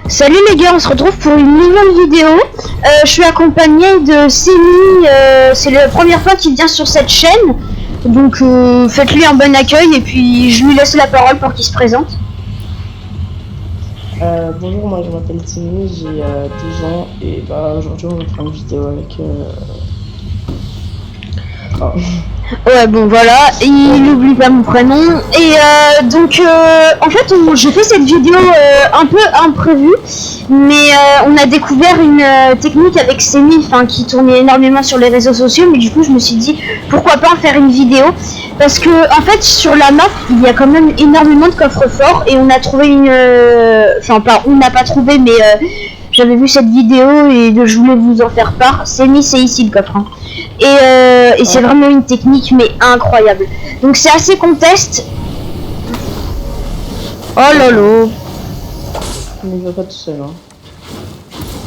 Salut les gars, on se retrouve pour une nouvelle vidéo. Je suis accompagné de Semi, c'est la première fois qu'il vient sur cette chaîne. Donc faites-lui un bon accueil et puis je lui laisse la parole pour qu'il se présente. Bonjour, moi je m'appelle Timmy, j'ai 12 ans et aujourd'hui on va faire une vidéo avec... Oh. Ouais bon voilà, il n'oublie pas mon prénom. Et donc en fait je fais cette vidéo un peu imprévue. Mais on a découvert une technique avec Semi, qui tournait énormément sur les réseaux sociaux. Mais du coup je me suis dit pourquoi pas en faire une vidéo. Parce que en fait sur la map il y a quand même énormément de coffres forts. Et on a trouvé une... on n'a pas trouvé mais... j'avais vu cette vidéo et je voulais vous en faire part. Semi, c'est ici le coffre. Hein. Et c'est vraiment une technique mais incroyable. Donc c'est assez contest. Oh lolo. Mais il va pas tout seul, hein.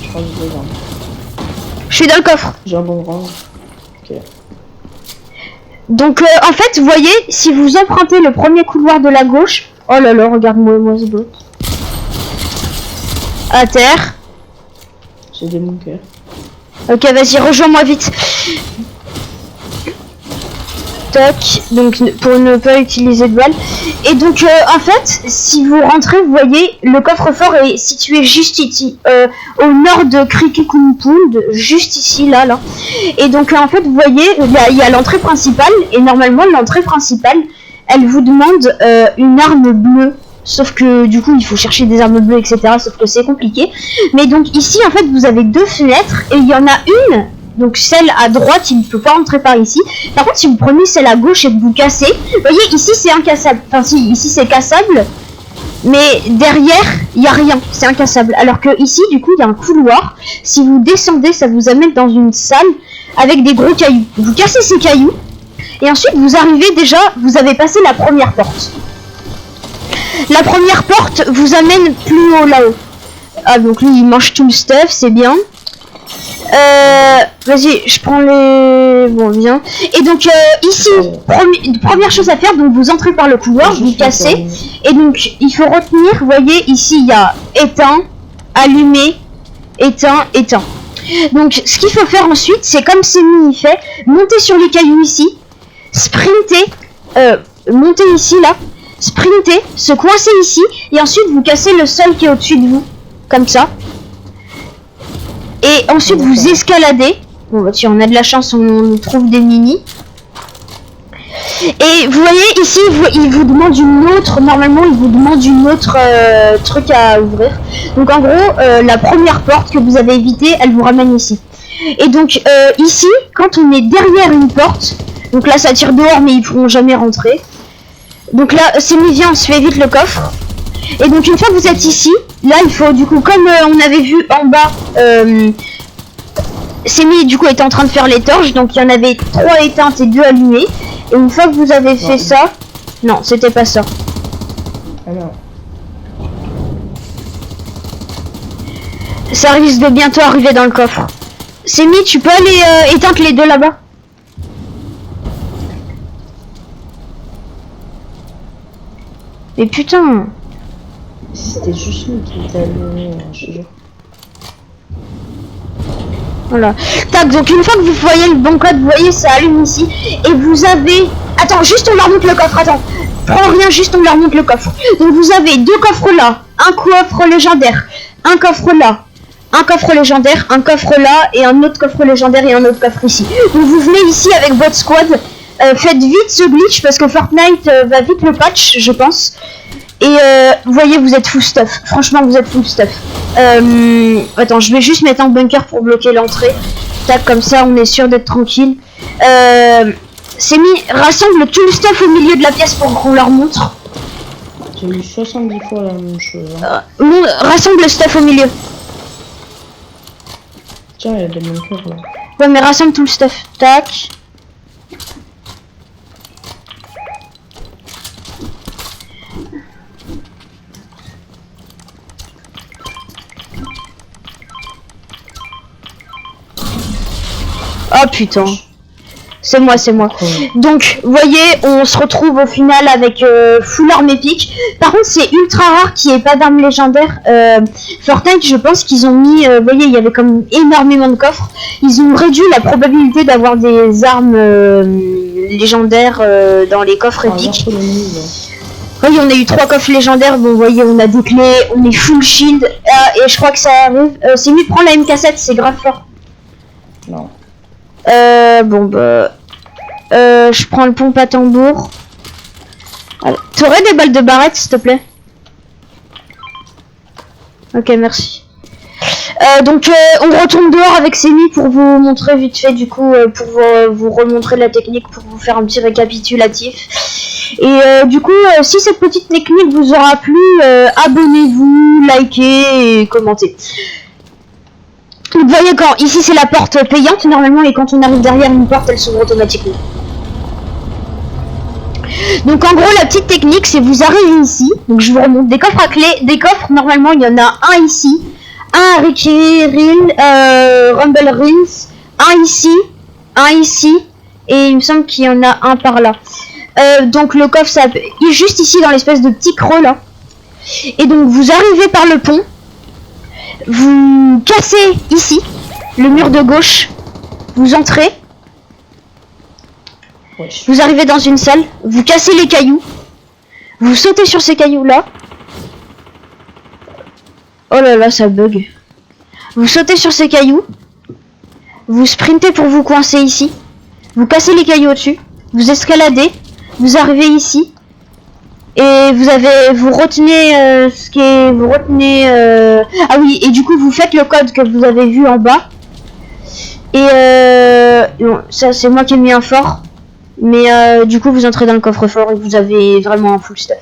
Je crois que je vais là. Je suis dans le coffre. J'ai un bon rang. Ok. Donc en fait, vous voyez, si vous empruntez le premier couloir de la gauche... Oh là là, regarde-moi ce bot. À terre. J'ai des bunkers. Ok, vas-y, rejoins-moi vite. Toc, donc pour ne pas utiliser de balles. Et donc en fait, si vous rentrez, vous voyez, le coffre-fort est situé juste ici, au nord de Krikikumpund, juste ici, là. Et donc en fait, vous voyez, il y a l'entrée principale, et normalement l'entrée principale, elle vous demande une arme bleue. Sauf que du coup il faut chercher des armes bleues, etc. Sauf que c'est compliqué. Mais donc ici en fait vous avez deux fenêtres et il y en a une. Donc celle à droite, il ne peut pas rentrer par ici. Par contre si vous prenez celle à gauche et que vous cassez, vous voyez ici c'est incassable. Enfin si, ici c'est cassable. Mais derrière il n'y a rien, c'est incassable. Alors que ici du coup il y a un couloir. Si vous descendez ça vous amène dans une salle avec des gros cailloux. Vous cassez ces cailloux. Et ensuite vous arrivez déjà, vous avez passé la première porte. La première porte vous amène plus haut là-haut. Ah donc lui il mange tout le stuff, c'est bien. Vas-y, je prends les... Bon, bien. Et donc ici, première chose à faire, donc vous entrez par le couloir, vous cassez. Et donc il faut retenir, vous voyez, ici il y a éteint, allumé, éteint, éteint. Donc ce qu'il faut faire ensuite, c'est comme Semi fait, monter sur les cailloux ici, sprinter, monter ici là, sprinter, se coincer ici, et ensuite vous cassez le sol qui est au-dessus de vous, comme ça. Et ensuite vous escaladez. Bon bah si on a de la chance on trouve des mini. Et vous voyez ici il vous demande une autre, normalement il vous demande une autre truc à ouvrir. Donc en gros la première porte que vous avez évitée elle vous ramène ici. Et donc ici quand on est derrière une porte, donc là ça tire dehors mais ils pourront jamais rentrer. Donc là Semi vient, on se fait vite le coffre. Et donc une fois que vous êtes ici, là il faut du coup comme on avait vu en bas, Semi du coup était en train de faire les torches, donc il y en avait 3 éteintes et 2 allumées. Et une fois que vous avez fait ça, non c'était pas ça. Alors. Ça risque de bientôt arriver dans le coffre. Semi tu peux aller éteindre les deux là-bas. Mais putain. C'était juste nous qui était allumé, je te jure. Voilà. Tac, donc une fois que vous voyez le bon code, vous voyez ça allume ici. Et vous avez... Attends, juste on leur montre le coffre, attends. Prends rien, juste on leur montre le coffre. Donc vous avez deux coffres là, un coffre légendaire, un coffre là, un coffre légendaire, un coffre là, et un autre coffre légendaire et un autre coffre ici. Donc vous venez ici avec votre squad. Faites vite ce glitch parce que Fortnite va vite le patch, je pense. Et vous voyez, vous êtes full stuff. Franchement, vous êtes full stuff. Attends, je vais juste mettre un bunker pour bloquer l'entrée. Tac, comme ça, on est sûr d'être tranquille. Semi, rassemble tout le stuff au milieu de la pièce pour qu'on leur montre. J'ai eu 70 fois la même chose. Hein. Rassemble le stuff au milieu. Tiens, il y a des bunkers là. Ouais, mais rassemble tout le stuff. Tac. Oh putain. C'est moi, c'est moi. Donc, vous voyez, on se retrouve au final avec full arme épique. Par contre, c'est ultra rare qu'il n'y ait pas d'armes légendaires. Fortnite, je pense qu'ils ont mis... vous voyez, il y avait comme énormément de coffres. Ils ont réduit la probabilité d'avoir des armes légendaires dans les coffres épiques. Oui, on a eu 3 coffres légendaires. Bon, vous voyez, on a des clés, on est full shield. Et je crois que ça arrive. C'est mieux de prendre la MK7, c'est grave fort. Non. Bon, bah... je prends le pompe à tambour. T'aurais des balles de barrette, s'il te plaît? Ok, merci. Donc, on retourne dehors avec Semi pour vous montrer vite fait, du coup, pour vous remontrer la technique, pour vous faire un petit récapitulatif. Et du coup, si cette petite technique vous aura plu, abonnez-vous, likez et commentez. Vous voyez, quand ici c'est la porte payante normalement, et quand on arrive derrière une porte, elle s'ouvre automatiquement. Donc en gros, la petite technique, c'est vous arrivez ici. Donc je vous remonte des coffres à clé, des coffres. Normalement, il y en a un ici, un Ricky Rumble Rings, un ici, et il me semble qu'il y en a un par là. Donc le coffre, ça est juste ici dans l'espèce de petit creux là. Et donc vous arrivez par le pont. Vous cassez ici le mur de gauche, vous entrez, vous arrivez dans une salle, vous cassez les cailloux, vous sautez sur ces cailloux là. Oh là là, ça bug. Vous sautez sur ces cailloux, vous sprintez pour vous coincer ici, vous cassez les cailloux au-dessus, vous escaladez, vous arrivez ici. Et vous retenez ah oui, et du coup vous faites le code que vous avez vu en bas. Et bon, ça c'est moi qui ai mis un fort. Mais du coup vous entrez dans le coffre-fort et vous avez vraiment un full stuff.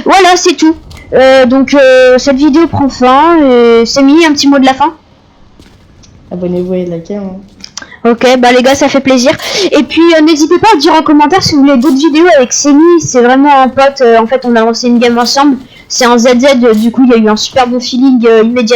Voilà, c'est tout. Donc cette vidéo prend fin. Semi, un petit mot de la fin? Abonnez-vous et likez. Hein. Ok, bah les gars, ça fait plaisir. Et puis n'hésitez pas à dire en commentaire si vous voulez d'autres vidéos avec Semi. C'est vraiment un pote. En fait, on a lancé une game ensemble. C'est un ZZ. Du coup, il y a eu un super bon feeling immédiat.